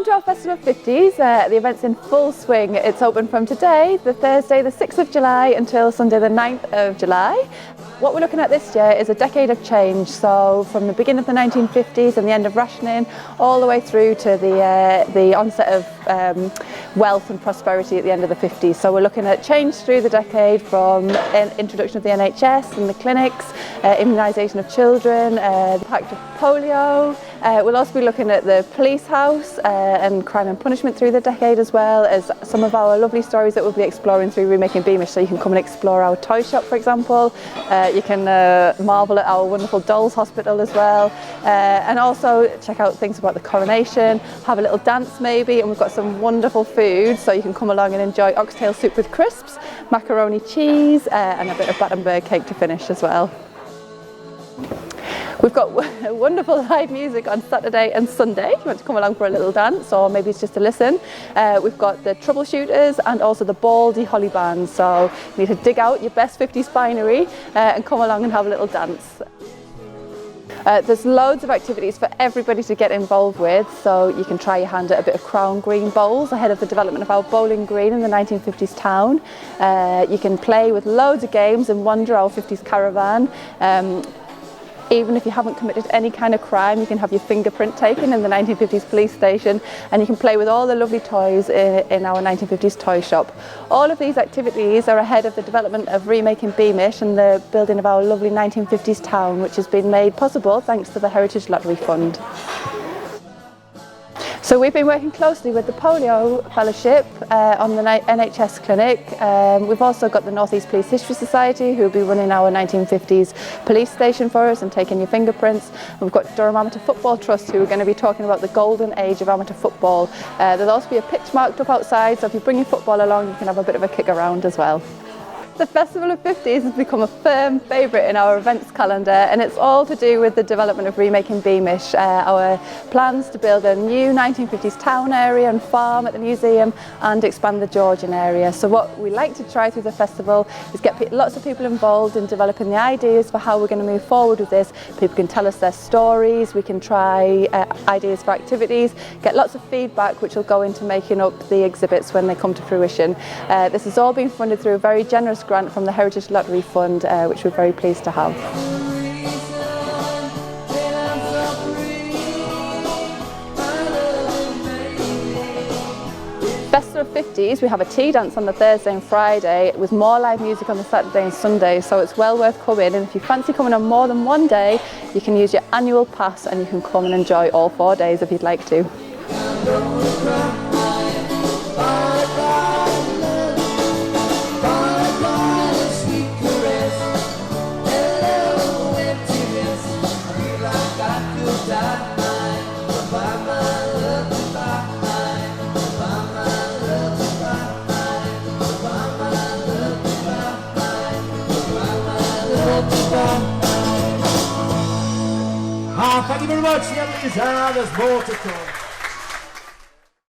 to our Festival of 50s. The event's in full swing. It's open from today, the Thursday the 6th of July, until Sunday the 9th of July. What we're looking at this year is a decade of change, so from the beginning of the 1950s and the end of rationing, all the way through to the onset of wealth and prosperity at the end of the 50s. So we're looking at change through the decade, from introduction of the NHS and the clinics, immunisation of children, the impact of polio. We'll also be looking at the police house and crime and punishment through the decade, as well as some of our lovely stories that we'll be exploring through Remaking Beamish. So you can come and explore our toy shop, for example. You can marvel at our wonderful dolls hospital as well, and also check out things about the coronation, have a little dance maybe, and we've got some wonderful food, so you can come along and enjoy oxtail soup with crisps, macaroni cheese, and a bit of Battenberg cake to finish as well. We've got wonderful live music on Saturday and Sunday if you want to come along for a little dance, or maybe it's just to listen. We've got the Troubleshooters and also the Baldy Holly Band, so you need to dig out your best 50s finery and come along and have a little dance. There's loads of activities for everybody to get involved with, so you can try your hand at a bit of crown green bowls ahead of the development of our bowling green in the 1950s town. You can play with loads of games and wander our 50s caravan. Even if you haven't committed any kind of crime, you can have your fingerprint taken in the 1950s police station, and you can play with all the lovely toys in our 1950s toy shop. All of these activities are ahead of the development of Remaking Beamish and the building of our lovely 1950s town, which has been made possible thanks to the Heritage Lottery Fund. So we've been working closely with the Polio Fellowship on the NHS clinic. We've also got the North East Police History Society, who will be running our 1950s police station for us and taking your fingerprints. We've got Durham Amateur Football Trust, who are going to be talking about the golden age of amateur football. There'll also be a pitch marked up outside, so if you bring your football along, you can have a bit of a kick around as well. The Festival of 50s has become a firm favourite in our events calendar, and it's all to do with the development of Remaking Beamish. Our plans to build a new 1950s town area and farm at the museum, and expand the Georgian area. So what we like to try through the festival is get lots of people involved in developing the ideas for how we're going to move forward with this. People can tell us their stories, we can try ideas for activities, get lots of feedback which will go into making up the exhibits when they come to fruition. This has all been funded through a very generous grant from the Heritage Lottery Fund, which we're very pleased to have. Festival of 50s, we have a tea dance on the Thursday and Friday, with more live music on the Saturday and Sunday, so it's well worth coming. And if you fancy coming on more than one day, you can use your annual pass and you can come and enjoy all 4 days if you'd like to. Thank you very much, Lisa. There's more to come.